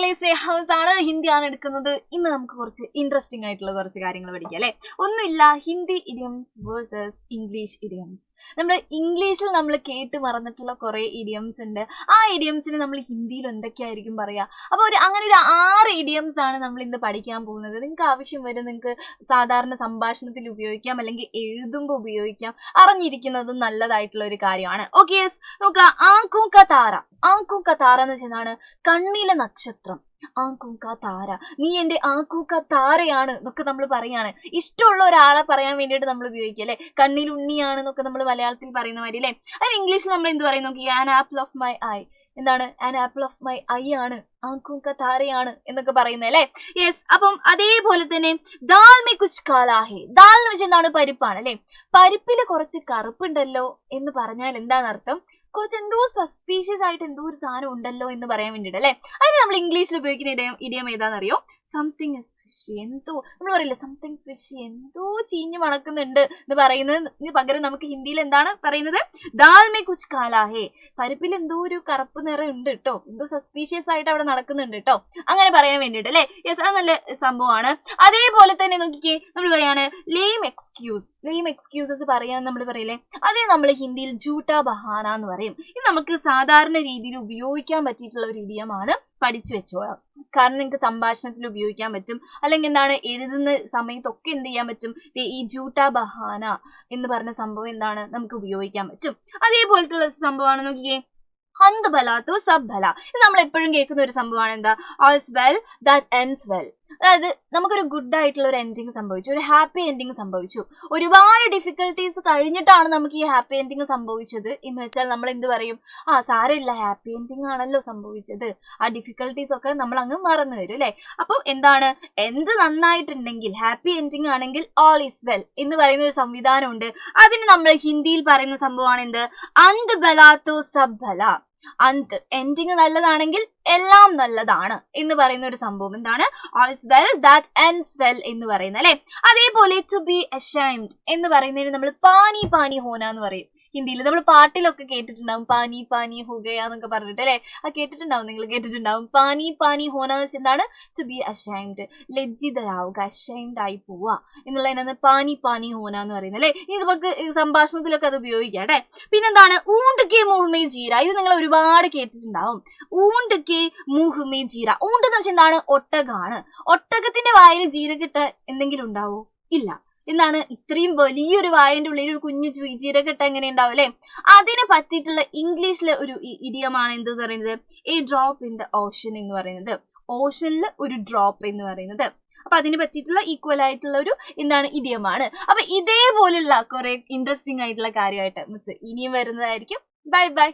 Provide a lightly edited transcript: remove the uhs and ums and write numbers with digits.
Family stay house ആണ്, ഹിന്ദിയാണ് എടുക്കുന്നത്. ഇന്ന് നമുക്ക് കുറച്ച് ഇൻട്രസ്റ്റിംഗ് ആയിട്ടുള്ള കുറച്ച് കാര്യങ്ങൾ പഠിക്കാം അല്ലെ. ഒന്നുമില്ല, Hindi idioms versus English idioms. നമ്മൾ ഇംഗ്ലീഷിൽ നമ്മൾ കേട്ട് മറന്നിട്ടുള്ള കുറെ ഇഡിയംസ് ഉണ്ട്. ആ ഇഡിയംസിന് നമ്മൾ ഹിന്ദിയിൽ എന്തൊക്കെയായിരിക്കും പറയാ. അപ്പൊ അങ്ങനെ ഒരു 6 ഇഡിയംസ് ആണ് നമ്മൾ ഇന്ന് പഠിക്കാൻ പോകുന്നത്. നിങ്ങൾക്ക് ആവശ്യം വരും, നിങ്ങൾക്ക് സാധാരണ സംഭാഷണത്തിൽ ഉപയോഗിക്കാം, അല്ലെങ്കിൽ എഴുതുമ്പോൾ ഉപയോഗിക്കാം. അറിഞ്ഞിരിക്കുന്നതും നല്ലതായിട്ടുള്ള ഒരു കാര്യമാണ്. ഓക്കെ, നോക്കാം. ആങ്കോ കാ താര. ആങ്കോ കാ താര എന്ന് വെച്ചാൽ കണ്ണിലെ നക്ഷത്രം. ആങ്കോ കാ താര, നീ എന്റെ ആങ്കോ കാ താരയാണ് എന്നൊക്കെ നമ്മൾ പറയാണ്. ഇഷ്ടമുള്ള ഒരാളെ പറയാൻ വേണ്ടിയിട്ട് നമ്മൾ ഉപയോഗിക്കുക അല്ലെ. കണ്ണിൽ ഉണ്ണിയാണ് എന്നൊക്കെ നമ്മൾ മലയാളത്തിൽ പറയുന്ന മാതിരി അല്ലെ. അതിന് ഇംഗ്ലീഷിൽ നമ്മൾ എന്ത് പറയും നോക്കി. An apple of my eye. എന്താണ് an apple of my eye ആണ്, ആങ്കോ കാ താരയാണ് എന്നൊക്കെ പറയുന്നത് അല്ലെ. യെസ്, അപ്പം അതേപോലെ തന്നെ ദാൽ മേ കുച്ച് കാലാ ഹേ. ദാൽ എന്ന് വെച്ചാൽ എന്താണ്, പരിപ്പാണ് അല്ലെ. പരിപ്പില് കുറച്ച് കറുപ്പുണ്ടല്ലോ എന്ന് പറഞ്ഞാൽ എന്താണ് അർത്ഥം? കുറച്ച് എന്തോ സസ്പീഷ്യസ് ആയിട്ട് എന്തോ ഒരു സാധനം ഉണ്ടല്ലോ എന്ന് പറയാൻ വേണ്ടിയിട്ട് അല്ലെ. അതിന് നമ്മൾ ഇംഗ്ലീഷിൽ ഉപയോഗിക്കുന്ന ഇഡിയം ഏതാണെന്നറിയോ? Something is fishy. എന്തോ നമ്മൾ പറയില്ല, സംതിങ് ഫിഷി, എന്തോ ചീഞ്ഞ് മണക്കുന്നുണ്ട് എന്ന് പറയുന്നതിന് പകരം നമുക്ക് ഹിന്ദിയിൽ എന്താണ് പറയുന്നത്? ദാൽ മേ കുച്ച് കാലാ ഹേ. പരിപ്പിൽ എന്തോ ഒരു കറുപ്പ് നിറം ഉണ്ട് കേട്ടോ, എന്തോ സസ്പീഷ്യസ് ആയിട്ട് അവിടെ നടക്കുന്നുണ്ട് കേട്ടോ, അങ്ങനെ പറയാൻ വേണ്ടിയിട്ട് അല്ലെ. യെസ്, അത് നല്ല സംഭവമാണ്. അതേപോലെ തന്നെ നോക്കിക്കേ, നമ്മൾ പറയാണ് ലെയിം എക്സ്ക്യൂസ്. ലെയിം എക്സ്ക്യൂസസ് പറയാൻ നമ്മൾ പറയില്ലേ, അതിന് നമ്മൾ ഹിന്ദിയിൽ ജൂട്ടാ ബഹാന എന്ന് പറയും. ഇത് നമുക്ക് സാധാരണ രീതിയിൽ ഉപയോഗിക്കാൻ പറ്റിയിട്ടുള്ള ഒരു ഇഡിയമാണ്, പഠിച്ചു വെച്ചോളാം. കാരണം നിങ്ങൾക്ക് സംഭാഷണത്തിൽ ഉപയോഗിക്കാൻ പറ്റും, അല്ലെങ്കിൽ എന്താണ് എഴുതുന്ന സമയത്തൊക്കെ എന്ത് ചെയ്യാൻ പറ്റും. ഈ ജൂട്ടാ ബഹാന എന്ന് പറഞ്ഞ സംഭവം എന്താണ് നമുക്ക് ഉപയോഗിക്കാൻ പറ്റും. അതേപോലത്തുള്ള സംഭവമാണ് നോക്കിയേ, ഹന്ത് ഭലാത്തോ സബ് ഭല. ഇത് നമ്മൾ എപ്പോഴും കേൾക്കുന്ന ഒരു സംഭവമാണ്. എന്താ? ഓൾസ് വെൽ ദാറ്റ് എൻഡ്സ് വെൽ. അതായത് നമുക്കൊരു ഗുഡ് ആയിട്ടുള്ള ഒരു എൻഡിങ് സംഭവിച്ചു, ഒരു ഹാപ്പി എൻഡിങ് സംഭവിച്ചു. ഒരുപാട് ഡിഫിക്കൽട്ടീസ് കഴിഞ്ഞിട്ടാണ് നമുക്ക് ഈ ഹാപ്പി എൻഡിങ് സംഭവിച്ചത് എന്ന് വെച്ചാൽ നമ്മൾ എന്ത് പറയും? സാരമില്ല, ഹാപ്പി എൻഡിങ് ആണല്ലോ സംഭവിച്ചത്, ആ ഡിഫിക്കൽട്ടീസ് ഒക്കെ നമ്മൾ അങ്ങ് മറന്നു വരും അല്ലെ. അപ്പം എന്താണ്, എന്ത് നന്നായിട്ടുണ്ടെങ്കിൽ, ഹാപ്പി എൻഡിങ് ആണെങ്കിൽ ഓൾ ഈസ് വെൽ എന്ന് പറയുന്ന ഒരു സംവിധാനമുണ്ട്. അതിന് നമ്മൾ ഹിന്ദിയിൽ പറയുന്ന സംഭവമാണ് എന്ത്? അന്ത് ബലാത്തോ സബ് ഭല. അന്ത് എൻഡിങ് നല്ലതാണെങ്കിൽ എല്ലാം നല്ലതാണ് എന്ന് പറയുന്ന ഒരു സംഭവം എന്താണ്? All is well that ends well എന്ന് പറയുന്നത് അല്ലെ. അതേപോലെ ടു ബി അഷൈംഡ് എന്ന് പറയുന്നതിന് നമ്മൾ പാനി പാനി ഹോന എന്ന് പറയും. ഹിന്ദിയിൽ നമ്മൾ പാട്ടിലൊക്കെ കേട്ടിട്ടുണ്ടാവും, പാനി പാനി ഹോ ഗയാ എന്നൊക്കെ പറഞ്ഞിട്ട് അല്ലെ. അത് കേട്ടിട്ടുണ്ടാവും, നിങ്ങൾ കേട്ടിട്ടുണ്ടാവും. പാനി പാനി ഹോന എന്ന് വെച്ചാൽ എന്താണ്? ടു ബി അഷൈംഡ്, ലജ്ജിതരാവുക, അഷൈംഡ് ആയി പോവുക എന്നുള്ളതിനാണ് പാനി പാനി ഹോന എന്ന് പറയുന്നത് അല്ലെ. ഇനി നമുക്ക് സംഭാഷണത്തിലൊക്കെ അത് ഉപയോഗിക്കാം അല്ലെ. പിന്നെന്താണ്? ഊണ്ട് കെ മുഹ്മേ ജീര. ഇത് നിങ്ങൾ ഒരുപാട് കേട്ടിട്ടുണ്ടാവും. ഊണ്ട് കെ മുഹ്മേ ജീര. ഊണ്ട് എന്ന് വെച്ചാൽ എന്താണ്? ഒട്ടകാണ്. ഒട്ടകത്തിന്റെ വായിൽ ജീരകിട്ട എന്തെങ്കിലും ഉണ്ടാവോ? ഇല്ല. എന്താണ്? ഇത്രയും വലിയൊരു വായന്റെ ഉള്ളിൽ ഒരു കുഞ്ഞു ജീരകട്ട എങ്ങനെ ഉണ്ടാവും അല്ലെ. അതിന് പറ്റിയിട്ടുള്ള ഇംഗ്ലീഷിലെ ഒരു ഇഡിയമാണ് എന്ത് പറയുന്നത്? A drop in the Ocean എന്ന് പറയുന്നത്. ഓഷനിൽ ഒരു ഡ്രോപ്പ് എന്ന് പറയുന്നത്. അപ്പൊ അതിന് പറ്റിയിട്ടുള്ള ഈക്വൽ ആയിട്ടുള്ള ഒരു എന്താണ് ഇഡിയമാണ്. അപ്പൊ ഇതേപോലുള്ള കുറെ ഇൻട്രസ്റ്റിംഗ് ആയിട്ടുള്ള കാര്യമായിട്ട് മിസ് ഇനിയും വരുന്നതായിരിക്കും. Bye bye.